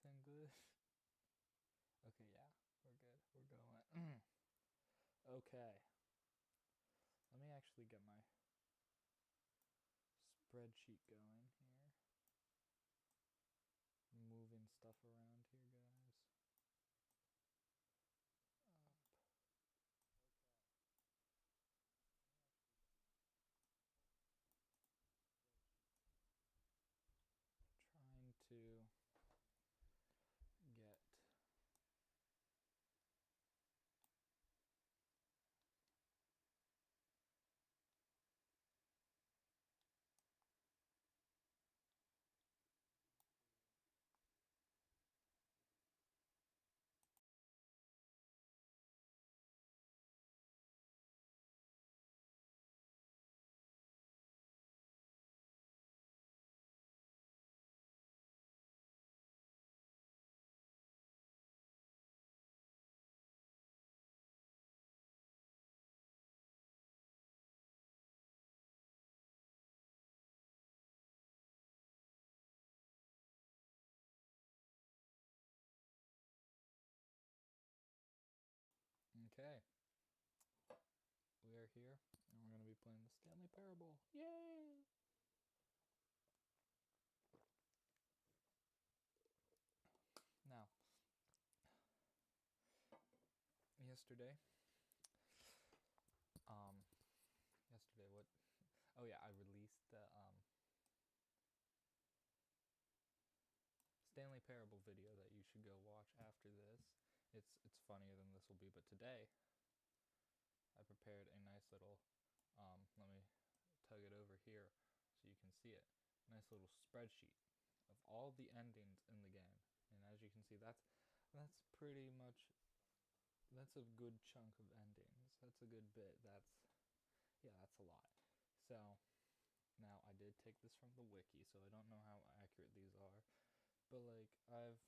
everything good? Okay, yeah, we're good. We're going. Okay. Let me actually get my spreadsheet going here. Moving stuff around here, guys. Up. Okay. Let me actually get my spreadsheet going. Trying to get okay. We are here, and we're going to be playing the Stanley Parable. Yay! Now, yesterday, what? Oh yeah, I released the Stanley Parable video that you should go watch after this. It's funnier than this will be, but today I prepared a nice little, let me tug it over here so you can see it. Nice little spreadsheet of all the endings in the game, and as you can see, that's pretty much, that's a good chunk of endings. That's a good bit. Yeah, that's a lot. So now I did take this from the wiki, so I don't know how accurate these are, but like I've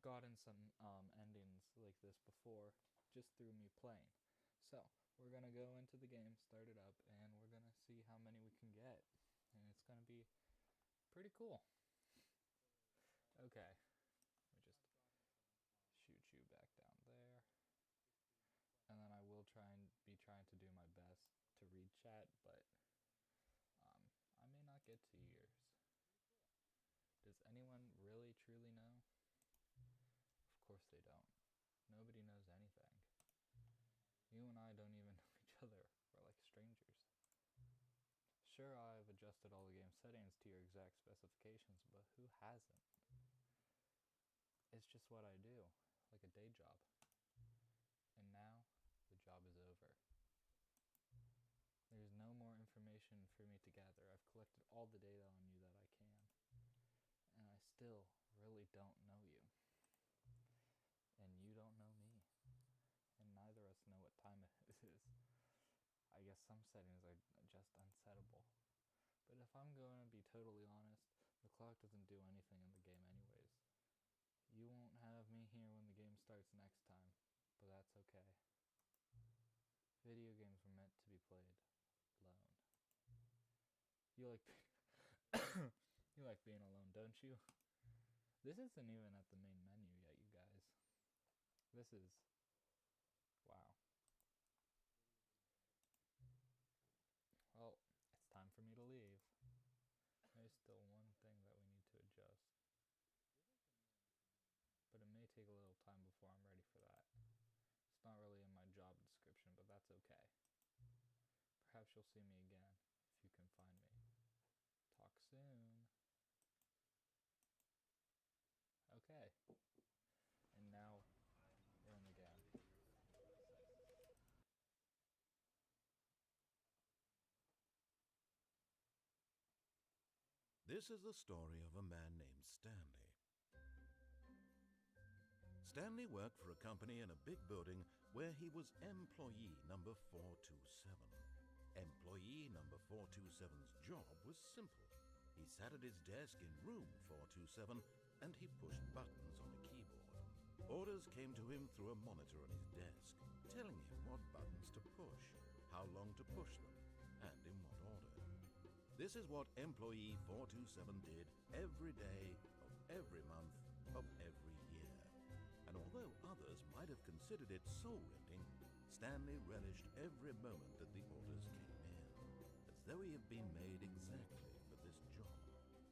gotten some endings like this before just through me playing. So we're gonna go into the game, start it up, and we're gonna see how many we can get, and it's gonna be pretty cool. Okay, let me just shoot you back down there, and then I will trying to do my best to read chat, but I may not get to yours. Does anyone really truly know? Of course they don't. Nobody knows anything. You and I don't even know each other. We're like strangers. Sure, I've adjusted all the game settings to your exact specifications, but who hasn't? It's just what I do, like a day job. And now, the job is over. There's no more information for me to gather. I've collected all the data on you that I can. And I still really don't know you. And you don't know me. And neither of us know what time it is. I guess some settings are just unsettable. But if I'm going to be totally honest, the clock doesn't do anything in the game anyways. You won't have me here when the game starts next time, but that's okay. Video games were meant to be played alone. You like you like being alone, don't you? This isn't even at the main menu yet, you guys. This is, wow. Well, it's time for me to leave. There's still one thing that we need to adjust. But it may take a little time before I'm ready for that. It's not really in my job description, but that's okay. Perhaps you'll see me again, if you can find me. Talk soon. Okay. And now, we're in the game. This is the story of a man named Stanley. Stanley worked for a company in a big building where he was employee number 427. Employee number 427's job was simple. He sat at his desk in room 427 and he pushed buttons on a keyboard. Orders came to him through a monitor on his desk, telling him what buttons to push, how long to push them, and in what order. This is what employee 427 did every day of every month others might have considered it soul-rending, Stanley relished every moment that the orders came in, as though he had been made exactly for this job.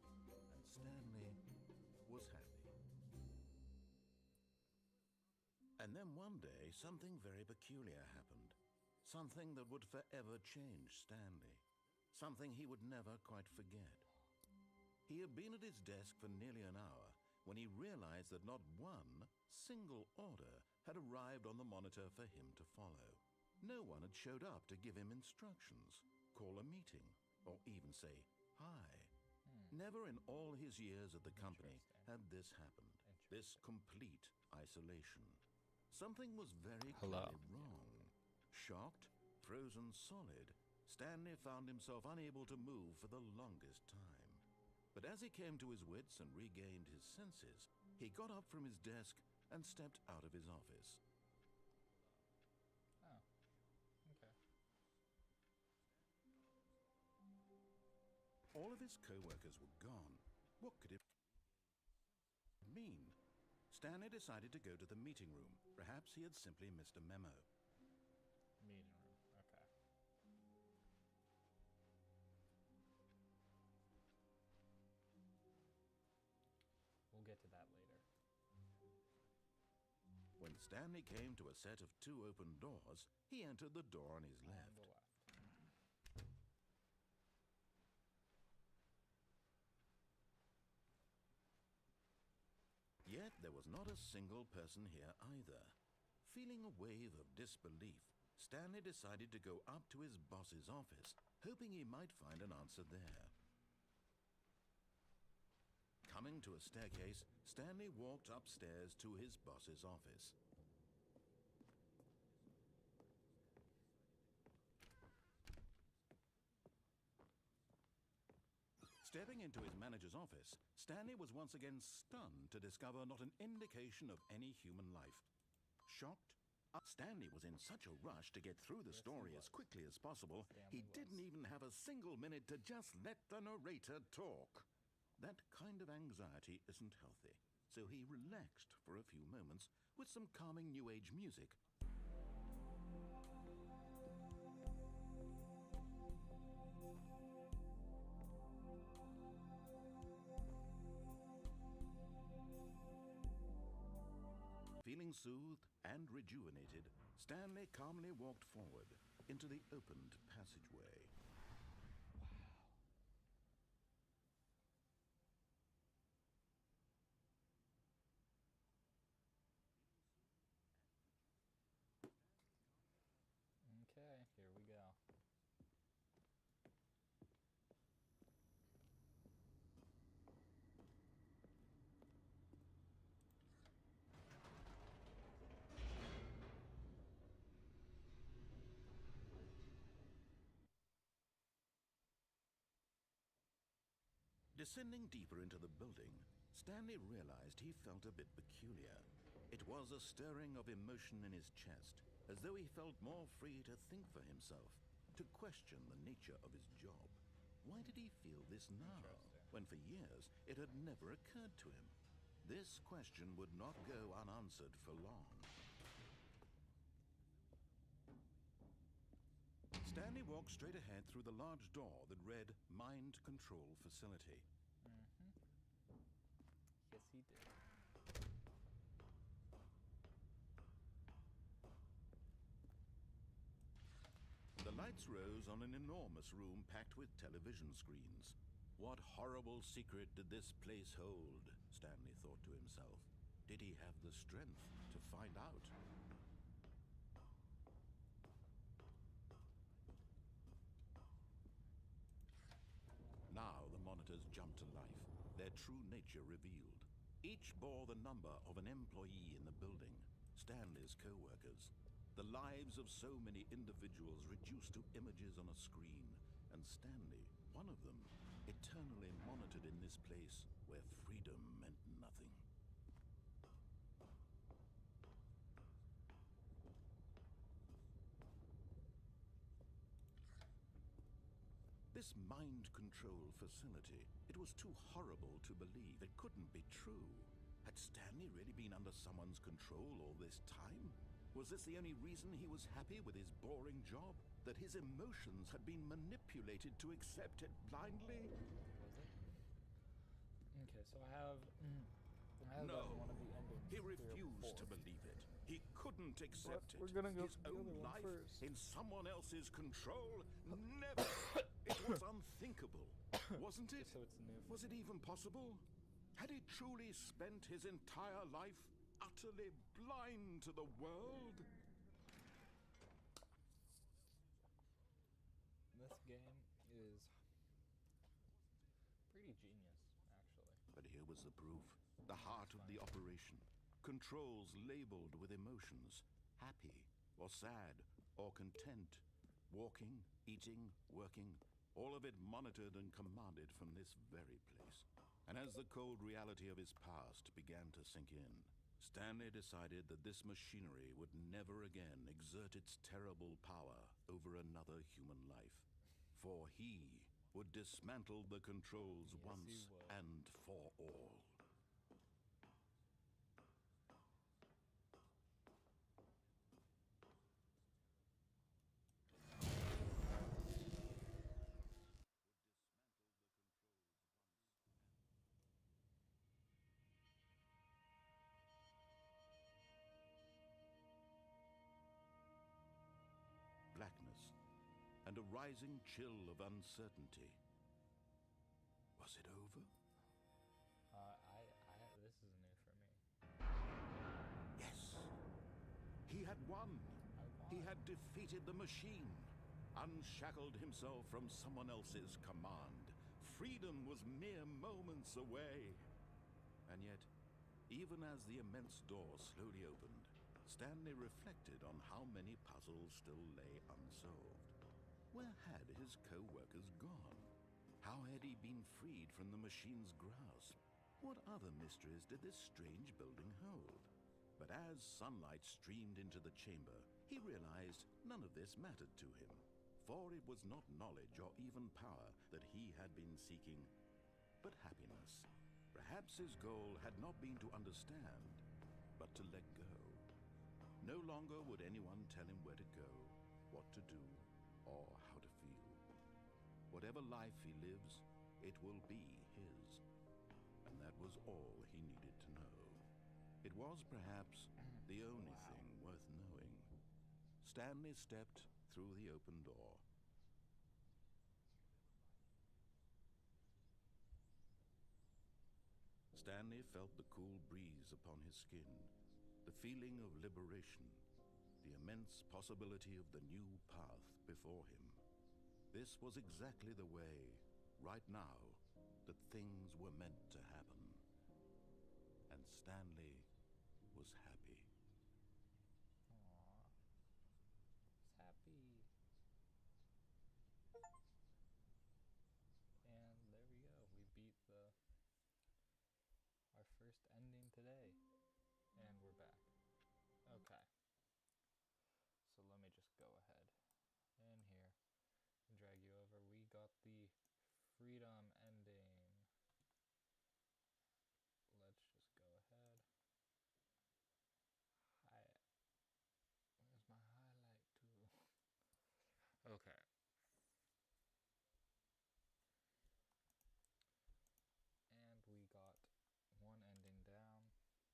And Stanley was happy. And then one day, something very peculiar happened. Something that would forever change Stanley. Something he would never quite forget. He had been at his desk for nearly an hour when he realized that not one single order had arrived on the monitor for him to follow. No one had showed up to give him instructions, call a meeting, or even say hi. Never in all his years at the company had this happened, this complete isolation. Something was very clearly wrong. Shocked, frozen solid, Stanley found himself unable to move for the longest time. But as he came to his wits and regained his senses, he got up from his desk and stepped out of his office. Oh, okay. All of his co-workers were gone. What could it mean? Stanley decided to go to the meeting room. Perhaps he had simply missed a memo. Meeting room, okay. We'll get to that later. When Stanley came to a set of 2 open doors, he entered the door on his On left. the left. Yet there was not a single person here either. Feeling a wave of disbelief, Stanley decided to go up to his boss's office, hoping he might find an answer there. Coming to a staircase, Stanley walked upstairs to his boss's office. Stepping into his manager's office, Stanley was once again stunned to discover not an indication of any human life. Shocked, Stanley was in such a rush to get through the story as quickly as possible, he didn't even have a single minute to just let the narrator talk. That kind of anxiety isn't healthy, so he relaxed for a few moments with some calming New Age music. Feeling soothed and rejuvenated, Stanley calmly walked forward into the opened passageway. Okay, here we go. Descending deeper into the building, Stanley realized he felt a bit peculiar. It was a stirring of emotion in his chest, as though he felt more free to think for himself, to question the nature of his job. Why did he feel this now, when for years it had never occurred to him? This question would not go unanswered for long. Stanley walked straight ahead through the large door that read Mind Control Facility. Yes, he did. The lights rose on an enormous room packed with television screens. What horrible secret did this place hold? Stanley thought to himself. Did he have the strength to find out? Now the monitors jumped to life, their true nature revealed. Each bore the number of an employee in the building, Stanley's co-workers. The lives of so many individuals reduced to images on a screen, and Stanley, one of them, eternally monitored in this place where freedom meant nothing. This mind control facility, it was too horrible to believe. It couldn't be true. Had Stanley really been under someone's control all this time? Was this the only reason he was happy with his boring job? That his emotions had been manipulated to accept it blindly? Was it? Okay, so I have that No, in one of the endings. he 3 or refused 4. to believe it. He couldn't accept it. We're gonna go His for the own other one life first. in someone else's control? Never. It was unthinkable, wasn't it? Just so it's new. Was it even possible? Had he truly spent his entire life utterly blind to the world? This game is pretty genius, actually. But here was the proof. The heart of the operation. Controls labeled with emotions. Happy, or sad, or content. Walking, eating, working. All of it monitored and commanded from this very place. And as the cold reality of his past began to sink in, Stanley decided that this machinery would never again exert its terrible power over another human life. For he would dismantle the controls Yes, once and for all. Blackness and a rising chill of uncertainty. Was it over? This is new for me. Yes. He had won. I won. He had defeated the machine, unshackled himself from someone else's command. Freedom was mere moments away. And yet, even as the immense door slowly opened, Stanley reflected on how many puzzles still lay unsolved. Where had his co-workers gone? How had he been freed from the machine's grasp? What other mysteries did this strange building hold? But as sunlight streamed into the chamber, he realized none of this mattered to him. For it was not knowledge or even power that he had been seeking, but happiness. Perhaps his goal had not been to understand, but to let go. No longer would anyone tell him where to go, what to do, or how to feel. Whatever life he lives, it will be his. And that was all he needed to know. It was perhaps the only thing worth knowing. Stanley stepped through the open door. Stanley felt the cool breeze upon his skin, the feeling of liberation, the immense possibility of the new path before him. This was exactly the way, right now, that things were meant to happen. And Stanley was happy. Aww. He's happy. And there we go. We beat our first ending today. And we're back. Okay. So let me just go ahead in here and drag you over. We got the freedom ending. Let's just go ahead. Where's my highlight tool? Okay. And we got one ending down. Okay.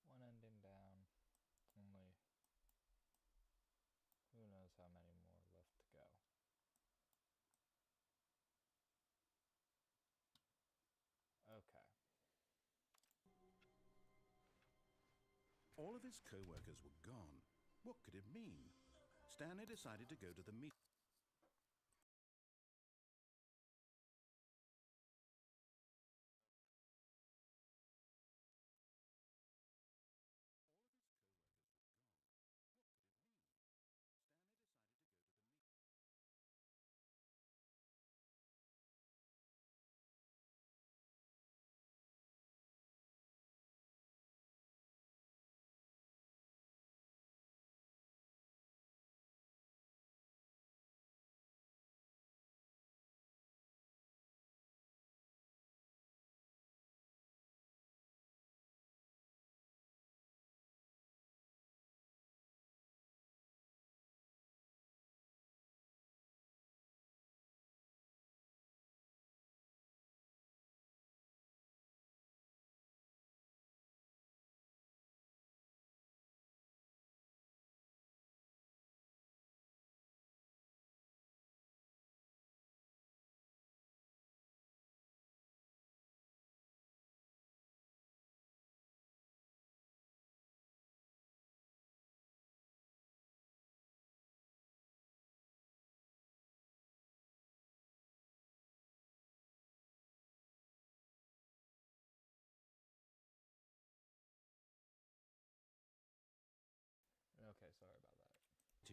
One ending down. Only who knows how many more left to go. Okay. All of his co-workers were gone. What could it mean? Stanley decided to go to the meeting.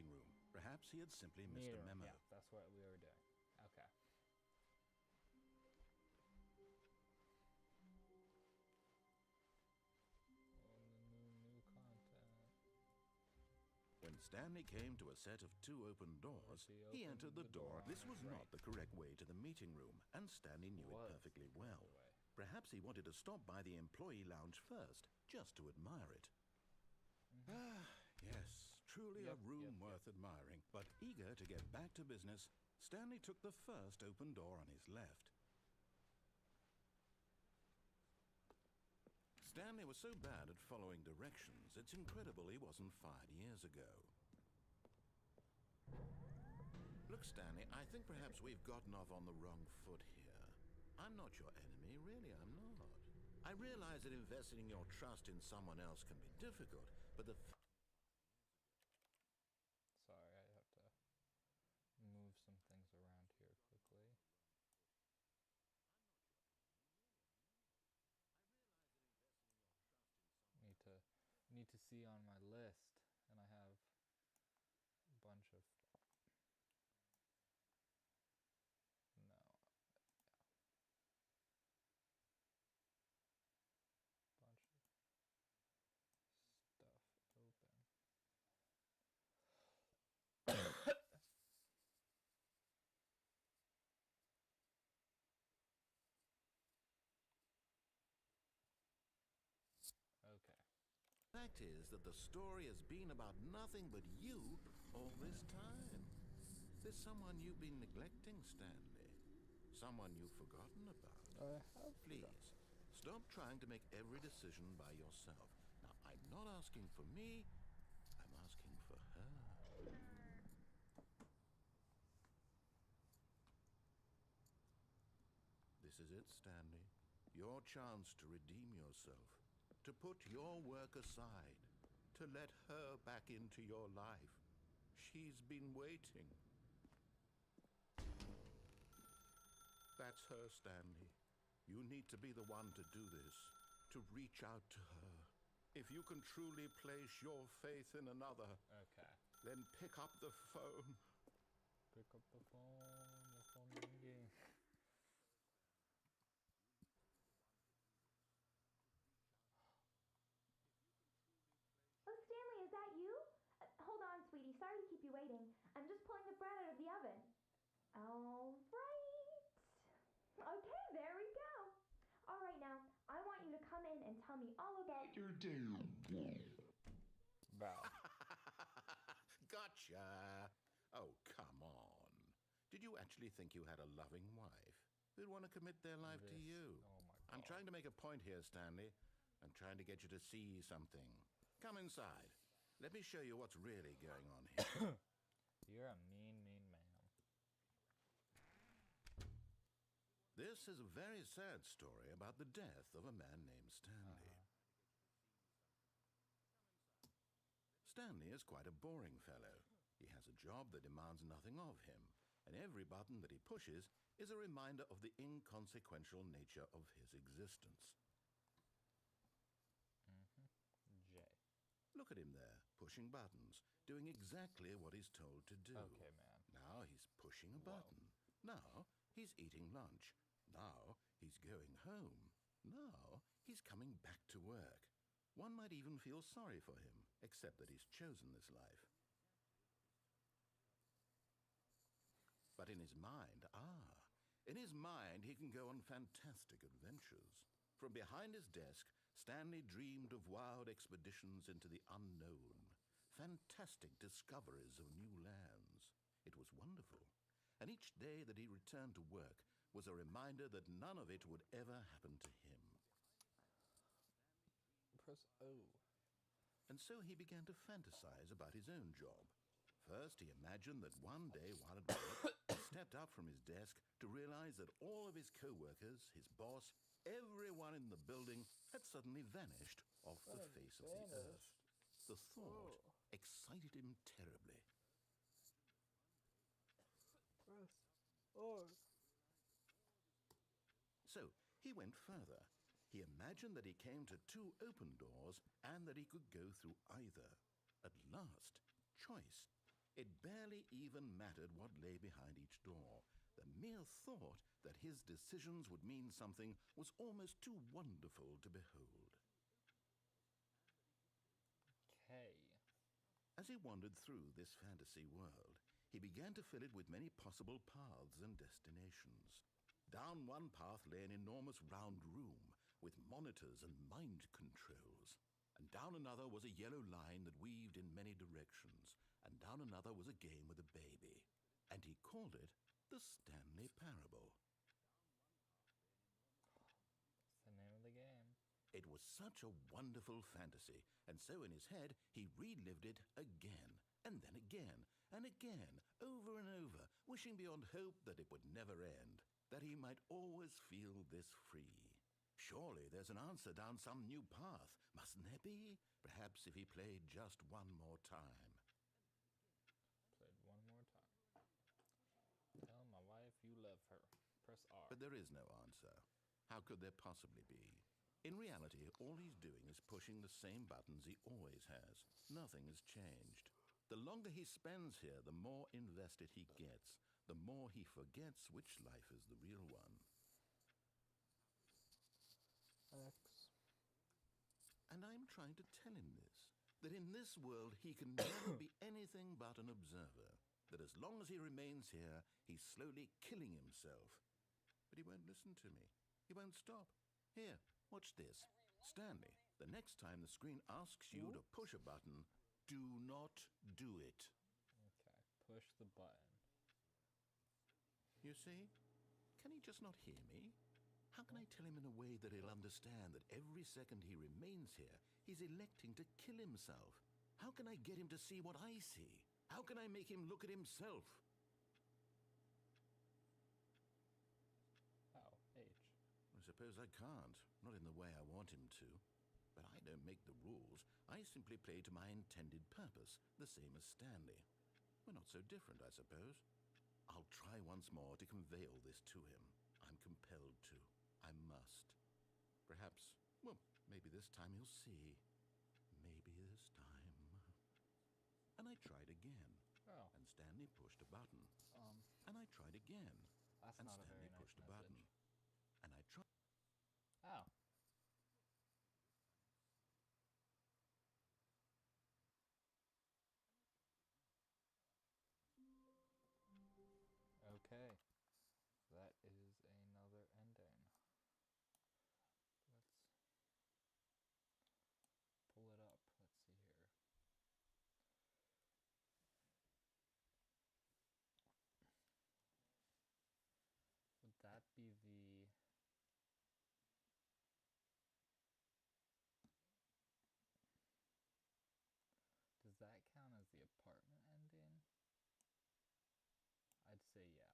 meeting room. Perhaps he had simply missed a memo. Yeah, that's what we were doing. Okay. New content. When Stanley came to a set of 2 open doors, he entered the door. This was not the correct way to the meeting room, and Stanley knew it perfectly well. Perhaps he wanted to stop by the employee lounge first, just to admire it. Yes, truly a room worth admiring. But eager to get back to business, Stanley took the first open door on his left. Stanley was so bad at following directions, it's incredible he wasn't fired years ago. Look, Stanley, I think perhaps we've gotten off on the wrong foot here. I'm not your enemy, really, I'm not. I realize that investing your trust in someone else can be difficult, but the... Sorry, I have to move some things around here quickly. Need to see on my list, and I have a bunch of bunch of stuff open. Okay. The fact is that the story has been about nothing but you all this time. There's someone you've been neglecting, Stanley. Someone you've forgotten about. Please, stop trying to make every decision by yourself. Now, I'm not asking for me, I'm asking for her. This is it, Stanley. Your chance to redeem yourself. To put your work aside, to let her back into your life. She's been waiting. That's her, Stanley. You need to be the one to do this, to reach out to her. If you can truly place your faith in another, then pick up the phone. Pick up the phone ringing. Stanley, is that you? Hold on, sweetie. Sorry to keep you waiting. I'm just pulling the bread out of the oven. All right. Okay, there we go. All right, now, I want you to come in and tell me all about your day. Wow. Gotcha. Oh, come on. Did you actually think you had a loving wife who'd want to commit their life to you? Oh my God. I'm trying to make a point here, Stanley. I'm trying to get you to see something. Come inside. Let me show you what's really going on here. You're a mean, mean man. This is a very sad story about the death of a man named Stanley. Stanley is quite a boring fellow. He has a job that demands nothing of him, and every button that he pushes is a reminder of the inconsequential nature of his existence. J. Look at him there, pushing buttons, doing exactly what he's told to do. Okay, man. Now he's pushing a button. Now he's eating lunch. Now he's going home. Now he's coming back to work. One might even feel sorry for him, except that he's chosen this life. But in his mind, in his mind he can go on fantastic adventures. From behind his desk, Stanley dreamed of wild expeditions into the unknown, fantastic discoveries of new lands. It was wonderful, and each day that he returned to work was a reminder that none of it would ever happen to him. Press O. And so he began to fantasize about his own job. First, he imagined that one day while at work, he stepped up from his desk to realize that all of his co-workers, his boss, everyone in the building had suddenly vanished off the face of the earth. The thought excited him terribly. So he went further. He imagined that he came to 2 open doors and that he could go through either. At last, choice. It barely even mattered what lay behind each door. The mere thought that his decisions would mean something was almost too wonderful to behold. Okay. As he wandered through this fantasy world, he began to fill it with many possible paths and destinations. Down one path lay an enormous round room with monitors and mind controls. And down another was a yellow line that weaved in many directions. And down another was a game with a baby. And he called it the Stanley Parable. That's the name of the game. It was such a wonderful fantasy, and so in his head he relived it again, and then again, and again, over and over, wishing beyond hope that it would never end, that he might always feel this free. Surely there's an answer down some new path, mustn't there be? Perhaps if he played just one more time. Played one more time. Tell my wife you love her. Press R. But there is no answer. How could there possibly be? In reality, all he's doing is pushing the same buttons he always has. Nothing has changed. The longer he spends here, the more invested he gets, the more he forgets which life is the real one. X. And I'm trying to tell him this, that in this world he can never be anything but an observer, that as long as he remains here, he's slowly killing himself. But he won't listen to me. He won't stop. Here, watch this. Stanley, the next time the screen asks you to push a button, do not do it. Okay, push the button. You see? Can he just not hear me? How can I tell him in a way that he'll understand that every second he remains here, he's electing to kill himself? How can I get him to see what I see? How can I make him look at himself? Oh, H. I suppose I can't, not in the way I want him to. But I don't make the rules. I simply play to my intended purpose, the same as Stanley. We're not so different, I suppose. I'll try once more to convey all this to him. I'm compelled to. I must. Perhaps, well, maybe this time he'll see. Maybe this time. And I tried again. Oh. And Stanley pushed a button. And I tried again. That's and not a Stanley very nice pushed a message. button. And I tried. Oh. Okay. That is another ending. Let's pull it up. Let's see here. Would that be the... Does that count as the apartment ending? I'd say yeah.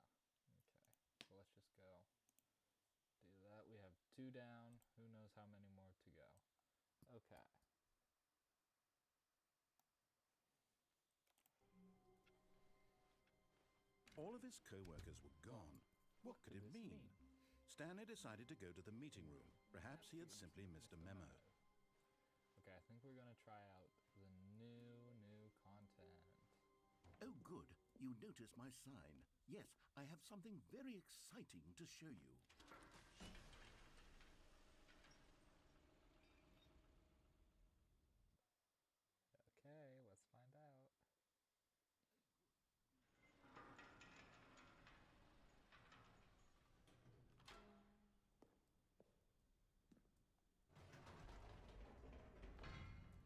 Okay, so let's just go do that. We have 2 down. Who knows how many more to go. Okay. All of his co-workers were gone. What could it mean? Stanley decided to go to the meeting room. Perhaps he had simply missed a memo. Okay, I think we're gonna try out the new content. Oh, good. You noticed my sign. Yes, I have something very exciting to show you. Okay, let's find out.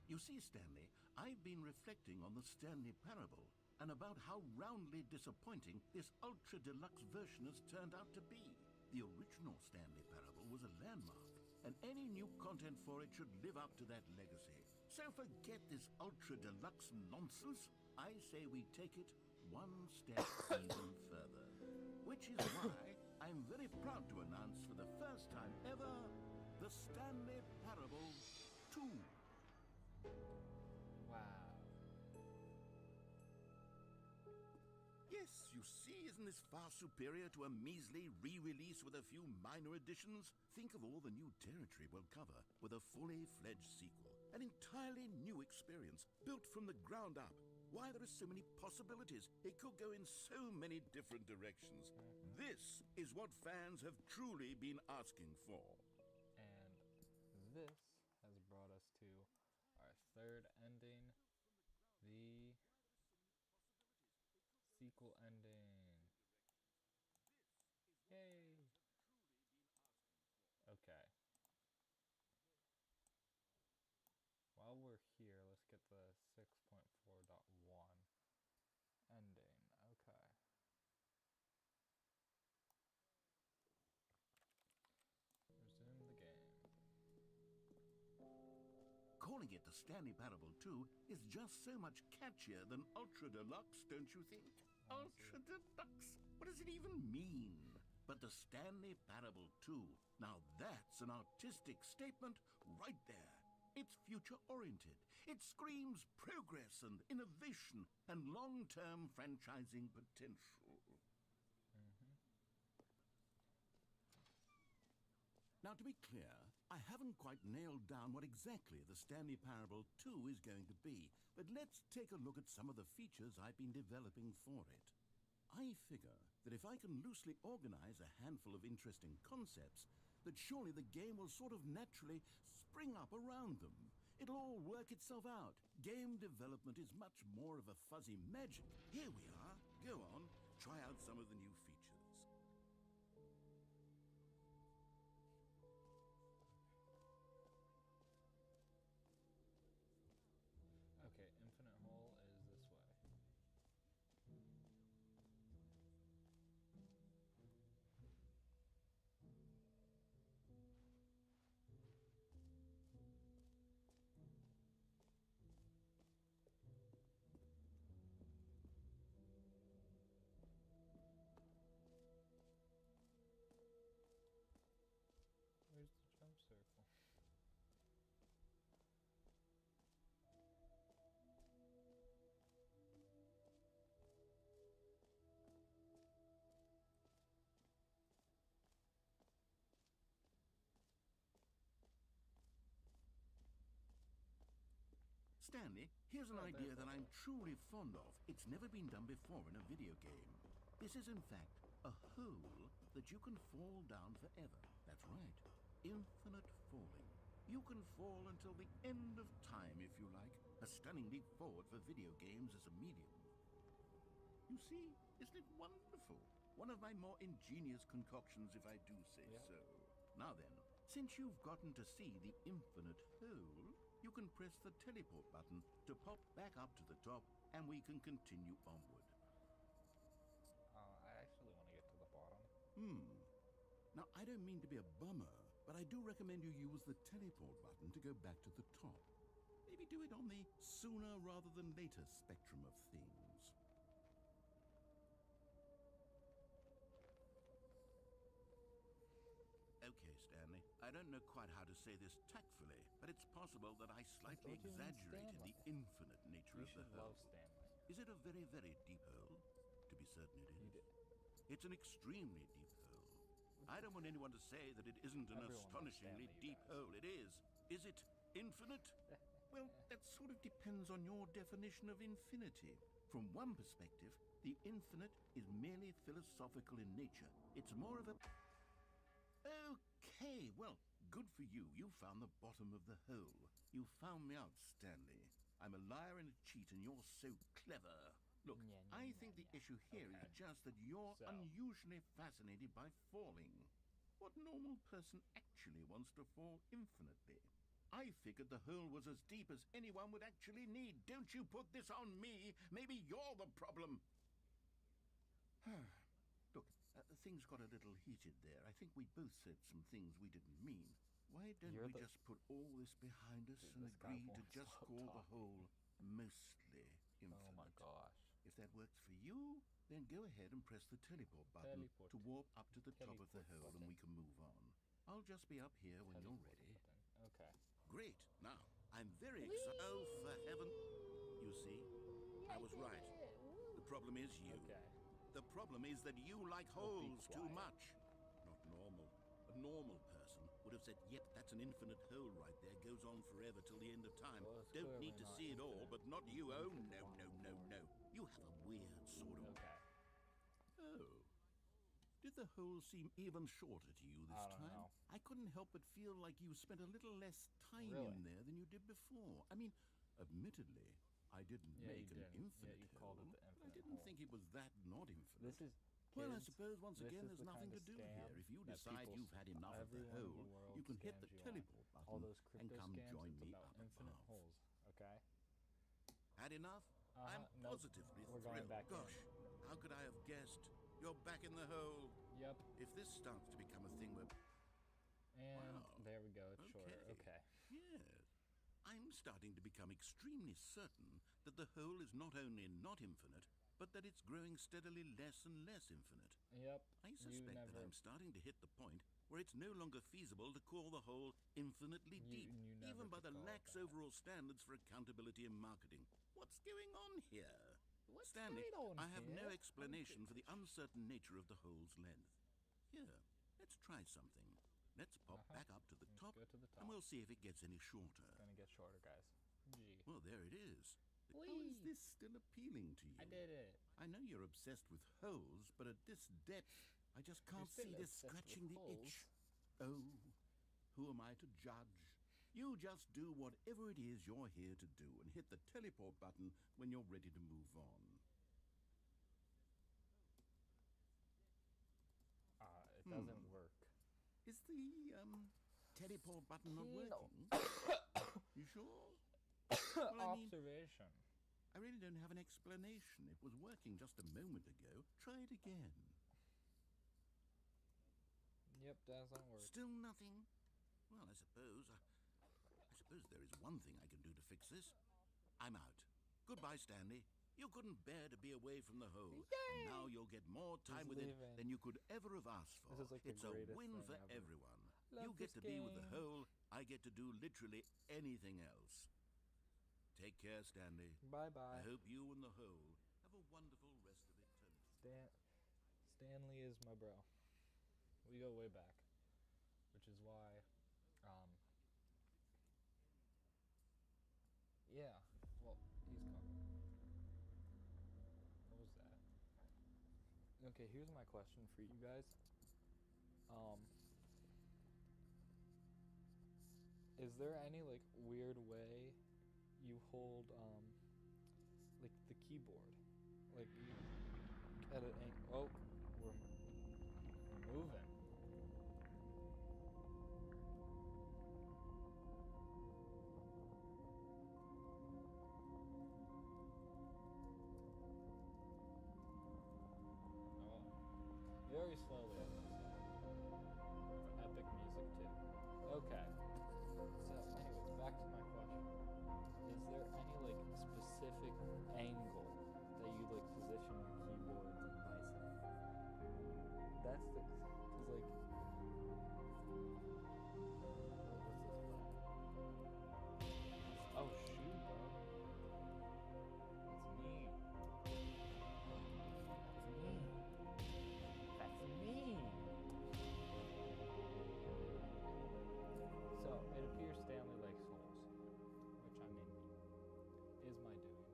You see, Stanley, I've been reflecting on the Stanley Parable and about how roundly disappointing this ultra-deluxe version has turned out to be. The original Stanley Parable was a landmark, and any new content for it should live up to that legacy. So forget this ultra-deluxe nonsense. I say we take it one step even further. Which is why I'm very proud to announce for the first time ever, the Stanley Parable 2. Wow. Yes, you see, isn't this far superior to a measly re-release with a few minor additions? Think of all the new territory we'll cover with a fully fledged sequel. An entirely new experience, built from the ground up. Why, there are so many possibilities. It could go in so many different directions. This is what fans have truly been asking for. And this has brought us to our third ending, the sequel ending. Yay! Okay. While we're here, let's get the 6.4.1 ending. Okay. Resume the game. Calling it the Stanley Parable 2 is just so much catchier than Ultra Deluxe, don't you think? Ultra Deluxe? What does it even mean? But the Stanley Parable 2, now that's an artistic statement right there. It's future-oriented. It screams progress and innovation and long-term franchising potential. Now, to be clear, I haven't quite nailed down what exactly the Stanley Parable 2 is going to be, but let's take a look at some of the features I've been developing for it. I figure that if I can loosely organize a handful of interesting concepts, that surely the game will sort of naturally spring up around them. It'll all work itself out. Game development is much more of a fuzzy magic. Here we are. Go on, try out some of the new features. Okay, infinite hole is this way. Where's the jump circle? Stanley, here's an idea that I'm truly fond of. It's never been done before in a video game. This is, in fact, a hole that you can fall down forever. That's right. Infinite falling. You can fall until the end of time, if you like. A stunning leap forward for video games as a medium. You see, isn't it wonderful? One of my more ingenious concoctions, if I do say so. Now then, since you've gotten to see the infinite hole, you can press the teleport button to pop back up to the top, and we can continue onward. I actually want to get to the bottom. Now, I don't mean to be a bummer, but I do recommend you use the teleport button to go back to the top. Maybe do it on the sooner rather than later spectrum of things. Okay, Stanley. I don't know quite how to say this tactfully, but it's possible that I slightly exaggerated the infinite nature of the hole. Love Stanley. Is it a very, very deep hole? To be certain it is. It's an extremely deep hole. I don't want anyone to say that it isn't an astonishingly deep hole. It is. Is it infinite? Well, that sort of depends on your definition of infinity. From one perspective, the infinite is merely philosophical in nature. It's more of a... Okay, well, good for you. You found the bottom of the hole. You found me out, Stanley. I'm a liar and a cheat, and you're so clever. Look, I think the issue here is just that you're unusually fascinated by falling. What normal person actually wants to fall infinitely? I figured the hole was as deep as anyone would actually need. Don't you put this on me. Maybe you're the problem. Look, things got a little heated there. I think we both said some things we didn't mean. Why don't we just put all this behind us and agree to just call the hole mostly infinite? Oh my gosh. If that works for you, then go ahead and press the teleport button to warp up to the top of the hole and we can move on. I'll just be up here when you're ready. Okay. Great. Now, I'm very excited. Oh, for heaven. You see, I was right. The problem is you. Okay. The problem is that you like holes too much. Not normal. A normal person would have said, yep, that's an infinite hole right there. Goes on forever till the end of time. Well, it's Don't clearly need to not see it all, infinite. but not you. Oh, Infinite no, no, no, before. no. You have a weird sort of... Okay. Oh. Did the hole seem even shorter to you this I don't time? know. I couldn't help but feel like you spent a little less time Really? in there than you did before. I mean, admittedly, I didn't Yeah, make you an didn't. infinite Yeah, you hole, called it the but I infinite didn't hole. think it was that not infinite. This is Well, I kids, suppose once this again is there's the nothing kind to of do scam here. If you that decide people you've had enough of the everyone in the hole, world you can hit the scams you on. teleport All button those and crypto come scams, join it's me about up infinite above. holes, okay? Had enough? I'm Nope. positively We're going thrilled. back in. Gosh, how could I have guessed? You're back in the hole. Yep. If this starts to become a thing where... And Wow. there we go, it's shorter. Okay. Yes. I'm starting to become extremely certain that the hole is not only not infinite, but that it's growing steadily less and less infinite. Yep. I You suspect that never I'm starting to hit the point where it's no longer feasible to call the hole infinitely deep, you never even by could the call it lax that. overall standards for accountability and marketing. What's going on here? What's Stanley, going on I have no here? explanation for the uncertain nature of the hole's length. Here, let's try something. Let's pop back up to the Let's top, go to the top. and we'll see if it gets any shorter. It's gonna get shorter, guys. Gee. Well, there it is. How Whee! is this still appealing to you? I did it. I know you're obsessed with holes, but at this depth, I just can't still see this obsessed with scratching the holes. itch. Oh, who am I to judge? You just do whatever it is you're here to do and hit the teleport button when you're ready to move on. It doesn't work. Is the, teleport button not Kilo. working? You sure? Well, I mean, Observation. I really don't have an explanation. It was working just a moment ago. Try it again. Yep, doesn't work. Still nothing? Well, I suppose there is one thing I can do to fix this. I'm out. Goodbye, Stanley. You couldn't bear to be away from the hole. And now you'll get more time with it leaving. than you could ever have asked for. This is like the It's a greatest win thing for ever. everyone. Love You get this to be with the game. hole. I get to do literally anything else. Take care, Stanley. Bye I bye. hope you and the hole have a wonderful rest of eternity. Stanley is my bro. We go way back, which is why, yeah. Well, he's coming. What was that? Okay, here's my question for you guys. Is there any like weird way you hold like the keyboard, like at an angle? Oh, we're moving. Oh, very slowly. Epic music too. Okay. So, anyways, back to my question. Is there any like specific angle that you like position your keyboards and mice in? That's the, cause like, what's this one? Oh shoot, bro. That's me. That's me. So it appears Stanley likes holes, which I mean is my doing,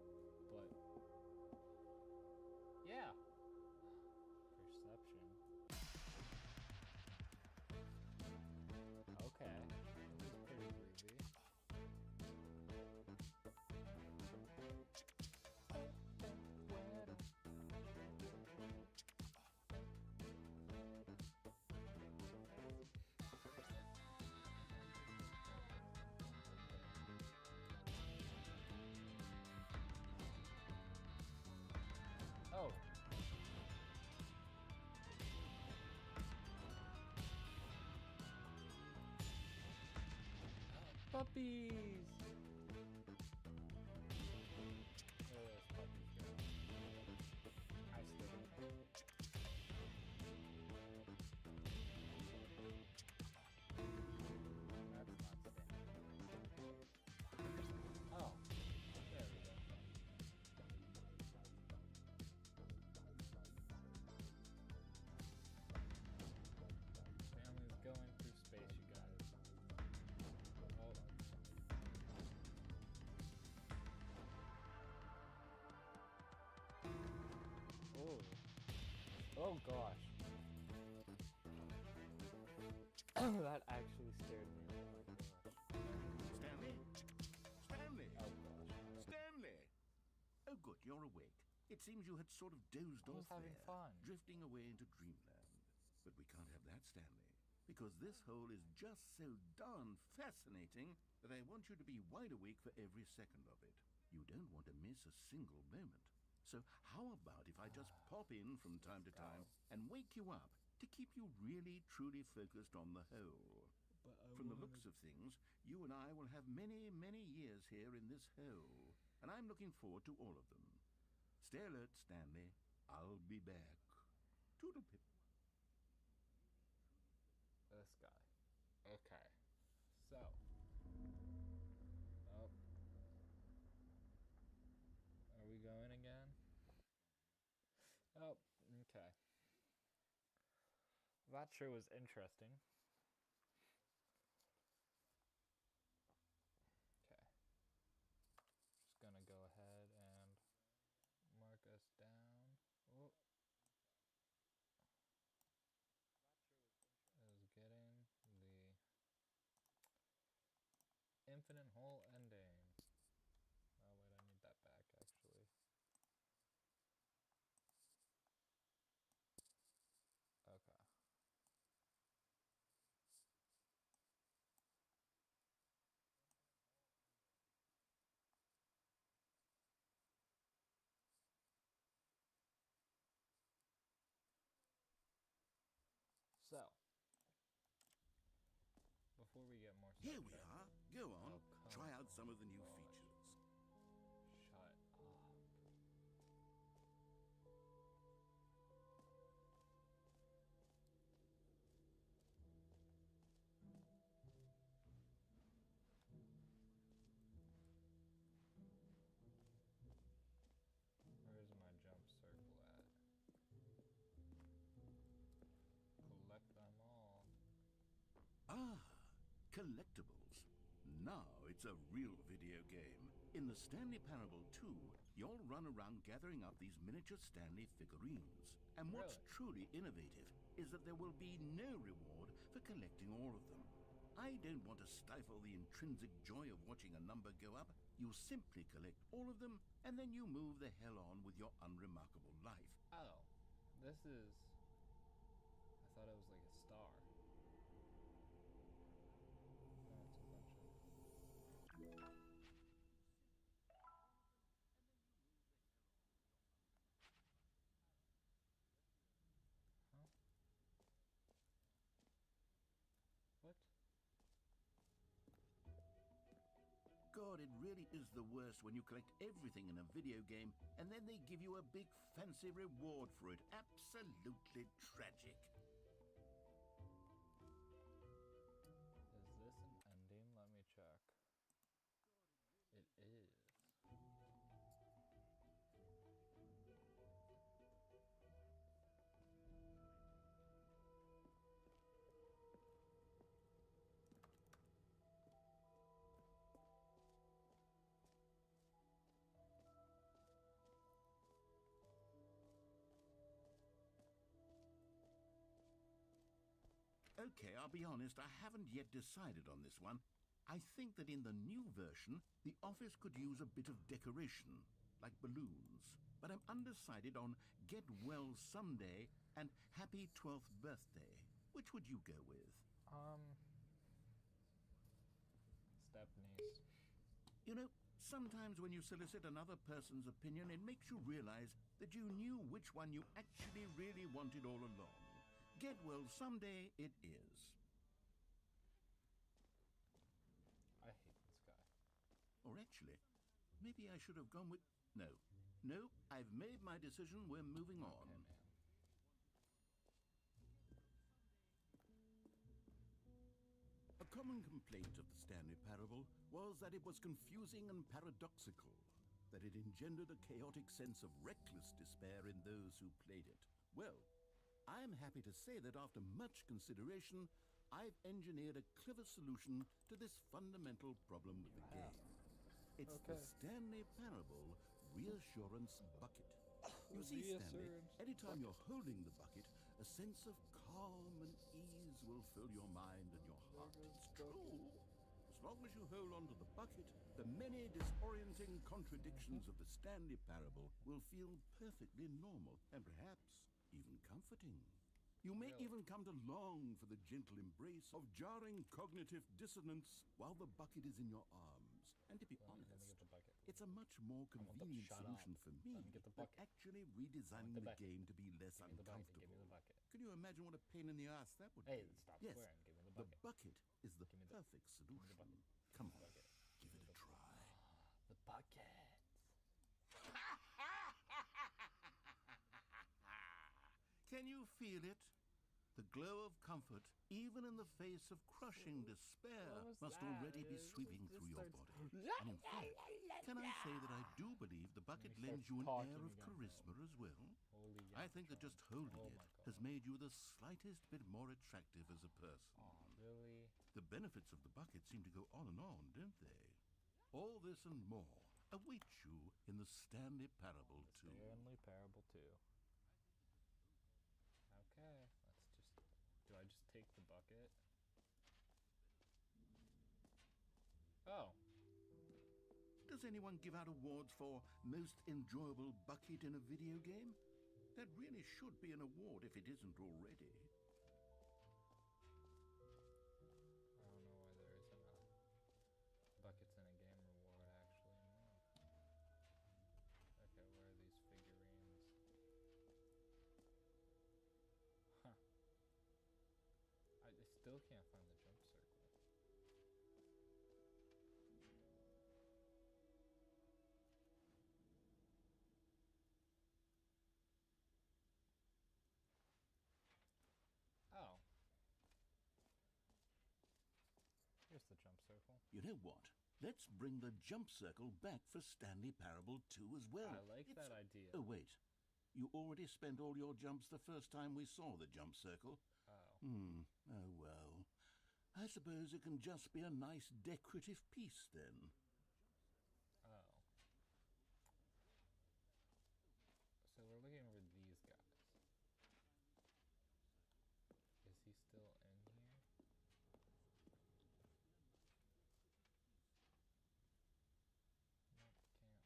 but yeah. Perception. Okay. This is pretty groovy. Oh. Puppies! Where those puppies go? I still don't know. That's not Stanley. Oh, there we go. Stanley's going through space, you guys. Oh gosh. That actually scared me. Oh my gosh. Stanley? Stanley? Oh gosh. Stanley! Oh, good, you're awake. It seems you had sort of dozed I was off having there, fun. drifting away into dreamland. But we can't have that, Stanley, because this hole is just so darn fascinating that I want you to be wide awake for every second of it. You don't want to miss a single moment. So how about if I just pop in from time to time and wake you up to keep you really, truly focused on the hole? But From the looks of things, you and I will have many, many years here in this hole, and I'm looking forward to all of them. Stay alert, Stanley. I'll be back. Toodlepip. this guy. Okay. So. Oh. Are we going again? Oh, okay. That sure was interesting. Okay. Just gonna go ahead and mark us down. Oh. Is getting the infinite hole ending. Oh wait, I need that back actually. Okay. So, before we get more Here we sidetracked. are. Go on. Oh, come Try out some on, of the new gosh. features. Shut up. Where's my jump circle at? Collect them all. Ah, collectibles. Now it's a real video game. In the Stanley Parable 2, you'll run around gathering up these miniature Stanley figurines. And what's Really? truly innovative is that there will be no reward for collecting all of them. I don't want to stifle the intrinsic joy of watching a number go up. You simply collect all of them, and then you move the hell on with your unremarkable life. Oh, this is. I thought it was like a star. No, it's a bunch of. Huh? What? God, it really is the worst when you collect everything in a video game and then they give you a big fancy reward for it. Absolutely tragic. Is this an ending? Let me check. It is. Okay, I'll be honest, I haven't yet decided on this one. I think that in the new version, the office could use a bit of decoration, like balloons. But I'm undecided on Get Well Someday and Happy 12th Birthday. Which would you go with? Stepney's. You know, sometimes when you solicit another person's opinion, it makes you realize that you knew which one you actually really wanted all along. Get Well Someday it is. I hate this guy. Or actually, maybe I should have gone with... No. No, I've made my decision. We're moving on. Okay, man. A common complaint of the Stanley Parable was that it was confusing and paradoxical, that it engendered a chaotic sense of reckless despair in those who played it. Well, I am happy to say that after much consideration, I've engineered a clever solution to this fundamental problem with the game. It's the Okay. Stanley Parable Reassurance Bucket. You see, Stanley, Reassurance. anytime you're holding the bucket, a sense of calm and ease will fill your mind and your heart. It's true. As long as you hold on to the bucket, the many disorienting contradictions of the Stanley Parable will feel perfectly normal and perhaps even comforting. You may Really? even come to long for the gentle embrace of jarring cognitive dissonance while the bucket is in your arms. And to be Let me honest, get the bucket. it's a much more convenient Shut solution up. for me Let me get the than bucket. actually redesigning the the bucket. game to be less Give me the bucket. uncomfortable. Give me the bucket. Can you imagine what a pain in the ass that would Hey, be? stop Yes, swearing. Give me the the bucket. bucket is the Give me the- perfect solution. bucket. Come on, Bucket. give it a try. The bucket. Can you feel it? The glow of comfort, even in the face of crushing despair, What was must that? already be It sweeping just through your starts- body. And in fact, can I say that I do believe the bucket Let me lends start you an talking air of again. charisma as well? Holy I think that Yamcha. just holding Oh it my has God. made you the slightest bit more attractive as a person. Aw, really? The benefits of the bucket seem to go on and on, don't they? All this and more await you in the Stanley Parable 2. Stanley Parable 2. Okay, let's just... Do I just take the bucket? Oh. Does anyone give out awards for most enjoyable bucket in a video game? That really should be an award if it isn't already. I don't know why there isn't a buckets in a game reward, actually. No. Okay, where are these figurines? Huh. I still can't find the jump circle. Oh. Here's the jump circle. You know what? Let's bring the jump circle back for Stanley Parable 2 as well. I like that idea. Oh, wait. You already spent all your jumps the first time we saw the jump circle? Oh. Oh, well. I suppose it can just be a nice decorative piece then. Oh. So we're looking for these guys. Is he still in here? Nope, can't.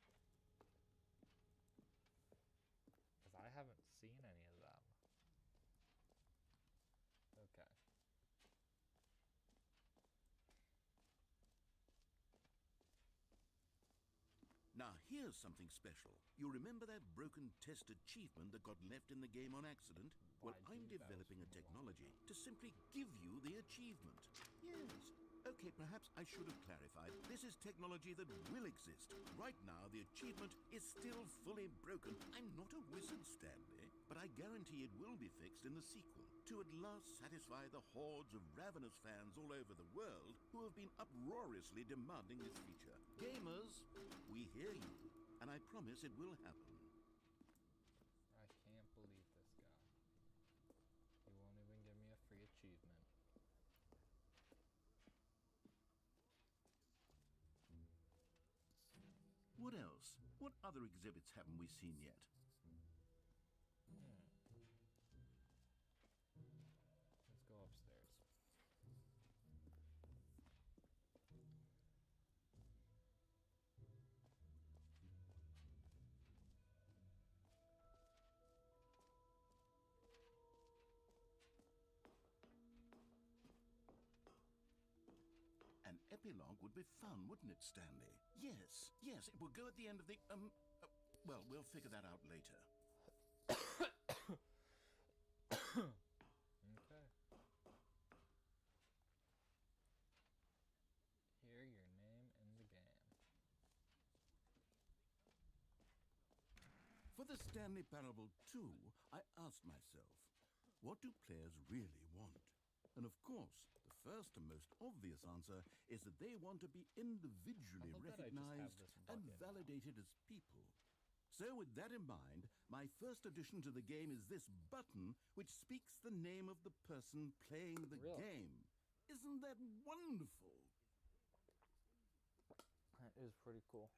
Because I haven't seen any of them. Okay. Now, here's something special. You remember that broken test achievement that got left in the game on accident? Well, I I'm do. That was developing a from a while technology to simply give you the achievement. Yes. Okay, perhaps I should have clarified. This is technology that will exist. Right now, the achievement is still fully broken. I'm not a wizard, Stanley, but I guarantee it will be fixed in the sequel to at last satisfy the hordes of ravenous fans all over the world who have been uproariously demanding this feature. Gamers, we hear you, and I promise it will happen. I can't believe this guy. He won't even give me a free achievement. What else? What other exhibits haven't we seen yet? Let's go upstairs. An epilogue would be fun, wouldn't it, Stanley? Yes, yes, it will go at the end of the, well, we'll figure that out later. Okay. Hear your name in the game. For the Stanley Parable 2, I asked myself, what do players really want? And of course, the first and most obvious answer is that they want to be individually I love that I just have recognized this and bucket. validated as people. So with that in mind, my first addition to the game is this button which speaks the name of the person playing the Really? game. Isn't that wonderful? That is pretty cool.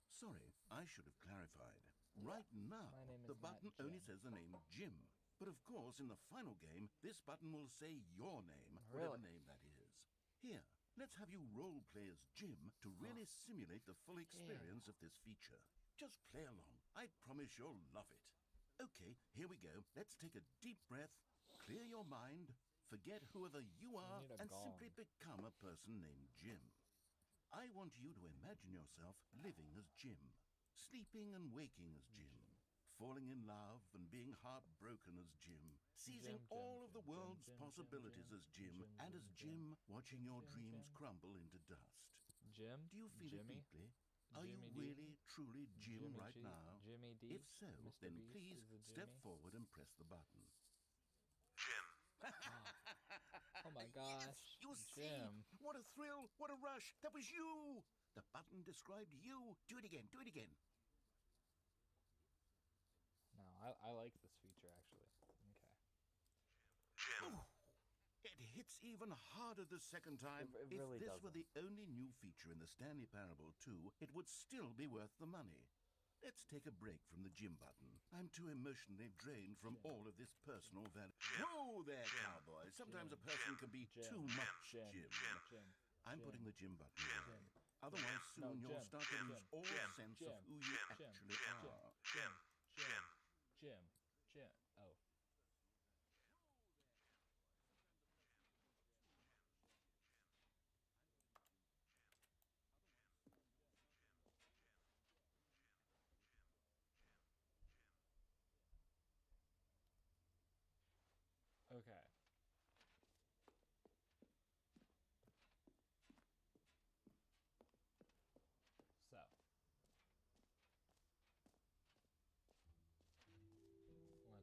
Sorry, I should have clarified. Right now, My name the is not button only Jim. says the name Jim. But of course, in the final game, this button will say your name, whatever Really? name that is. Here, let's have you role play as Jim to really simulate the full experience of this feature. Just play along. I promise you'll love it. Okay, here we go. Let's take a deep breath, clear your mind, forget whoever you are, need a and gong. simply become a person named Jim. I want you to imagine yourself living as Jim, sleeping and waking as Jim, falling in love and being heartbroken as Jim, seizing Jim, all of the Jim, world's Jim, possibilities Jim, as Jim, Jim, and Jim, as Jim, Jim watching your Jim, dreams Jim. crumble into dust. Jim? Do you feel it Jimmy? deeply? Are you Jimmy D? really, truly Jim Jimmy right G? now? Jimmy D? If so, Mr. then Beast please is a step Jimmy? forward and press the button. Jim. Oh my gosh. You see? Jim. What a thrill! What a rush! That was you! The button described you. Do it again. Do it again. No, I like this feature actually. Okay. Jim. It hits even harder the second time. It If really this doesn't. were the only new feature in the Stanley Parable 2, it would still be worth the money. Let's take a break from the Jim button. I'm too emotionally drained from all of this personal value. Whoa there, cowboy. Sometimes a person can be too much Jim. Jim. Jim. I'm Jim. putting the Jim button away. Otherwise, No, soon you'll Jim. start to lose Jim. all Jim. sense of Jim. who you Jim. actually Jim. are. Jim. Jim. Jim. Jim. Oh. Okay. So.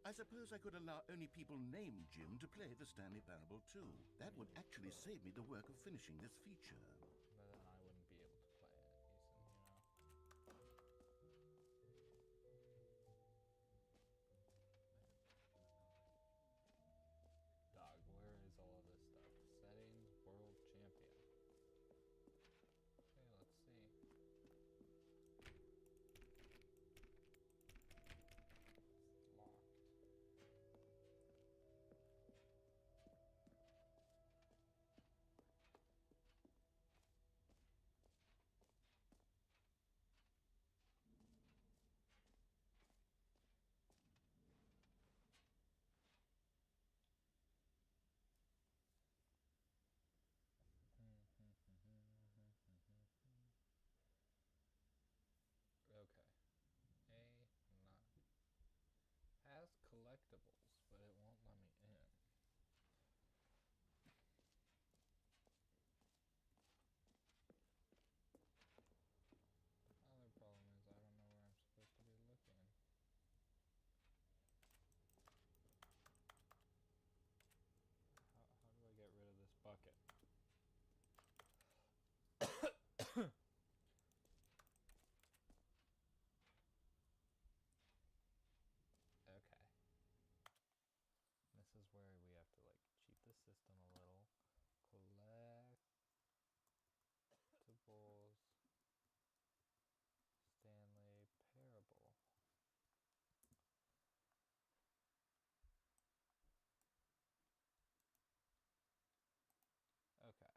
I suppose I could allow only people named Jim to play the Stanley Parable 2. That would actually save me the work of finishing this feature. But then I wouldn't be able to play it, Ethan, you know? Dog, where is all of this stuff? Settings, world champion. Okay, let's see. It's locked. Okay. Not. Has collectibles, but it won't let me in. Other problem is I don't know where I'm supposed to be looking. How do I get rid of this bucket? Okay. This is where we have to like cheat the system a little. Collectibles. Stanley Parable. Okay.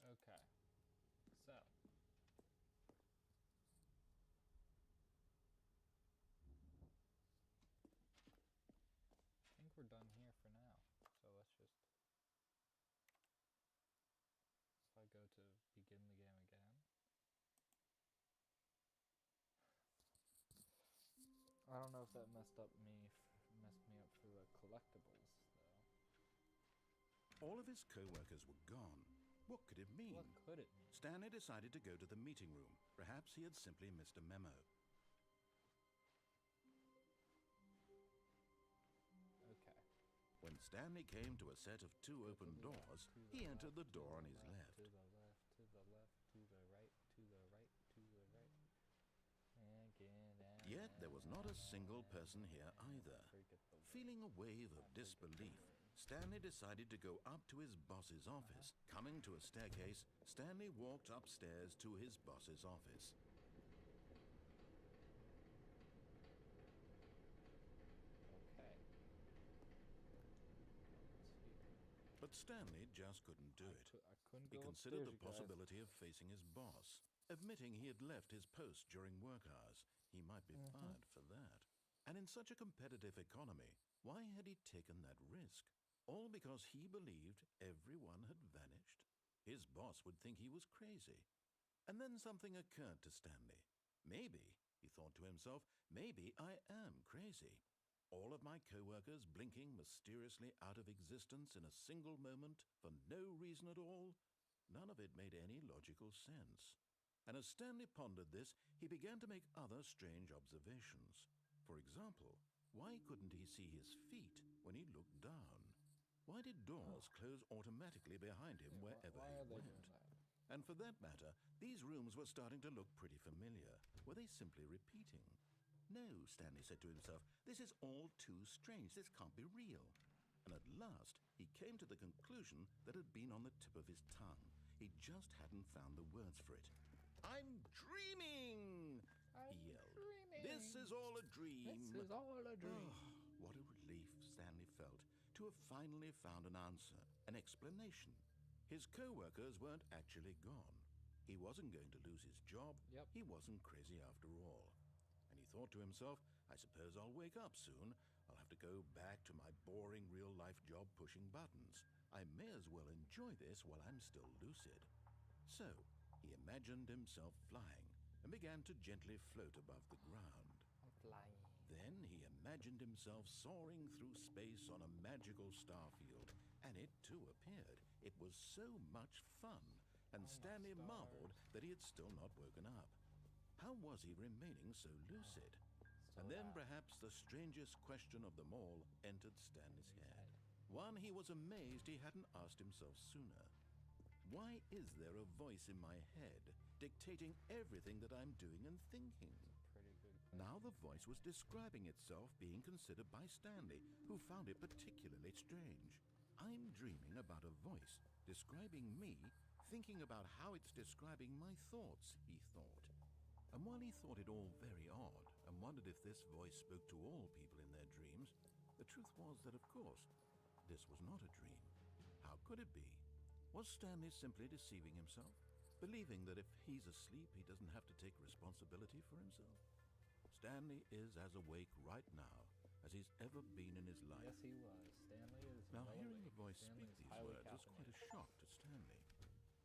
Okay. So. I think we're done here for now. So let's just. If I go to begin the game again. I don't know if that messed me up for the collectibles though. All of his co-workers were gone. What could it mean? What could it mean? Stanley decided to go to the meeting room. Perhaps he had simply missed a memo. Okay. When Stanley came to a set of 2 open doors, he entered the door on his left. To the left, to the left, to the right, to the right, to the right. Yet there was not a single person here either. Feeling a wave of disbelief, Stanley decided to go up to his boss's office. Coming to a staircase, Stanley walked upstairs to his boss's office. Okay. But Stanley just couldn't do it. I couldn't He go considered upstairs, the you guys. possibility of facing his boss. Admitting he had left his post during work hours, he might be fired for that. And in such a competitive economy, why had he taken that risk? All because he believed everyone had vanished? His boss would think he was crazy. And then something occurred to Stanley. Maybe, he thought to himself, maybe I am crazy. All of my co-workers blinking mysteriously out of existence in a single moment for no reason at all? None of it made any logical sense. And as Stanley pondered this, he began to make other strange observations. For example, why couldn't he see his feet when he looked down? Why did doors close automatically behind him wherever Why he are they went? doing that? And for that matter, these rooms were starting to look pretty familiar. Were they simply repeating? No, Stanley said to himself, this is all too strange. This can't be real. And at last, he came to the conclusion that had been on the tip of his tongue. He just hadn't found the words for it. I'm dreaming, he yelled. Dreaming. This is all a dream. This is all a dream. Oh, what a relief Stanley felt to have finally found an answer, an explanation. His co-workers weren't actually gone. He wasn't going to lose his job. Yep. He wasn't crazy after all. And he thought to himself, I suppose I'll wake up soon. I'll have to go back to my boring real-life job pushing buttons. I may as well enjoy this while I'm still lucid. So, he imagined himself flying and began to gently float above the ground. I'm flying. Then he imagined himself soaring through space on a magical star field, and it too appeared. It was so much fun, and Stanley marveled that he had still not woken up. How was he remaining so lucid? And then perhaps the strangest question of them all entered Stanley's head. One he was amazed he hadn't asked himself sooner. Why is there a voice in my head dictating everything that I'm doing and thinking? Pretty good. Now the voice was describing itself being considered by Stanley, who found it particularly strange. I'm dreaming about a voice describing me, thinking about how it's describing my thoughts, he thought. And while he thought it all very odd and wondered if this voice spoke to all people in their dreams, the truth was that, of course, this was not a dream. How could it be? Was Stanley simply deceiving himself, believing that if he's asleep, he doesn't have to take responsibility for himself? Stanley is as awake right now as he's ever been in his life. Yes, he was. Stanley is. Now, well hearing awake. the voice Stanley speak is these highly words was quite a caffeinated. shock to Stanley.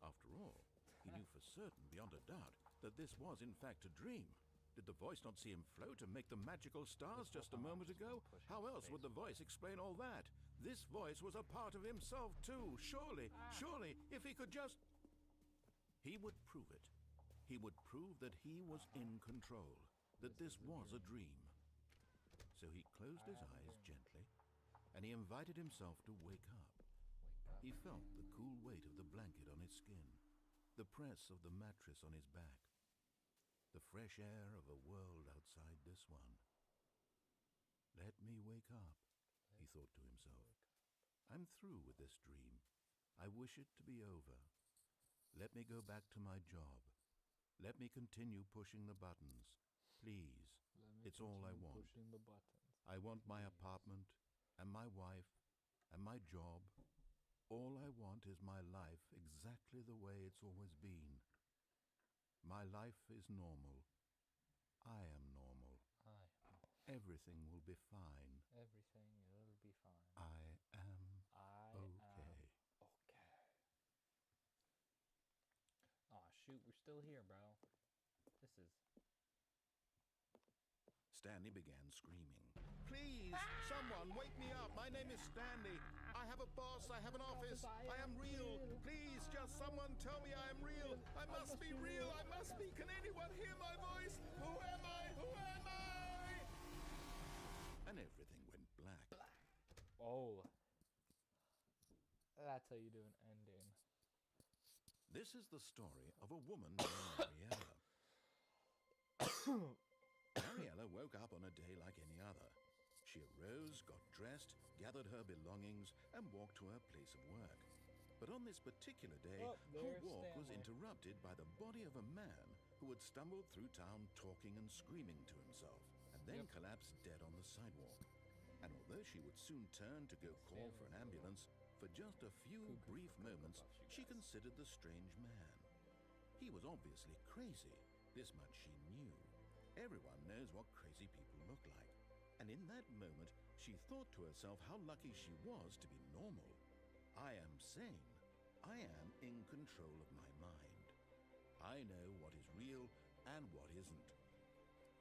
After all, he knew for certain, beyond a doubt, that this was in fact a dream. Did the voice not see him float and make the magical stars just a moment ago? How else would the voice explain all that? This voice was a part of himself too. Surely, if he could just... He would prove it. He would prove that he was in control, that this was a dream. So he closed his eyes gently, and he invited himself to wake up. He felt the cool weight of the blanket on his skin, the press of the mattress on his back, the fresh air of a world outside this one. Let me wake up, he thought to himself. I'm through with this dream. I wish it to be over. Let me go back to my job. Let me continue pushing the buttons. Please, it's all I want. Pushing the buttons. I want my apartment and my wife and my job. All I want is my life exactly the way it's always been. My life is normal. I am normal. Everything will be fine. Everything will be fine. I am I okay. am okay. Aw, shoot, we're still here, bro. This is... Stanley began screaming. Please, someone, wake me up. My name is Stanley. I have a boss. I have an office. I am real. Please, just someone tell me I am real. I must be real. I must be. Can anyone hear my voice? Who am I? Who am I? And everything went black. Oh. That's how you do an ending. This is the story of a woman named Mariella. Mariella woke up on a day like any other. She arose, got dressed, gathered her belongings, and walked to her place of work. But on this particular day, her there's walk was Stanley. interrupted by the body of a man who had stumbled through town talking and screaming to himself, and then collapsed dead on the sidewalk. And although she would soon turn to go call for an ambulance, for just a few brief moments, she considered the strange man. He was obviously crazy. This much she knew. Everyone knows what crazy people look like. And in that moment, she thought to herself how lucky she was to be normal. I am sane. I am in control of my mind. I know what is real and what isn't.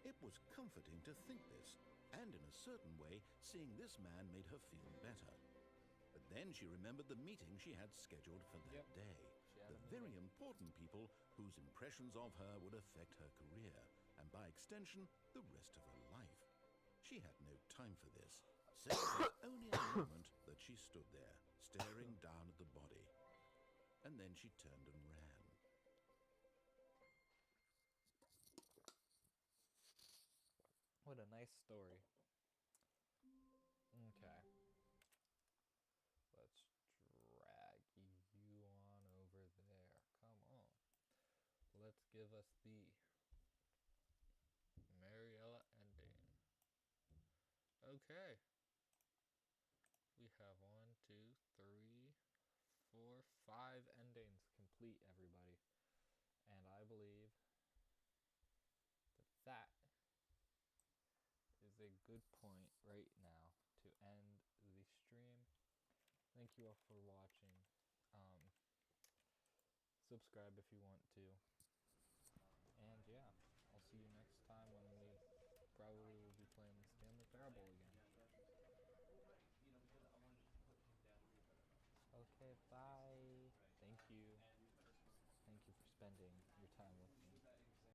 It was comforting to think this, and in a certain way, seeing this man made her feel better. But then she remembered the meeting she had scheduled for that day. The very important people whose impressions of her would affect her career, and by extension, the rest of her life. She had no time for this, so it was only a moment that she stood there, staring down at the body. And then she turned and ran. What a nice story. Okay. Let's drag you on over there. Come on. Let's give us the Mariella ending. Okay. We have 1, 2, 3, 4, 5 endings complete, everybody. And I believe that that is a good point right now to end the stream. Thank you all for watching. Subscribe if you want to. And yeah, I'll see you next time when we probably will be playing the Stanley Parable again. Okay, bye. Thank you. Thank you for spending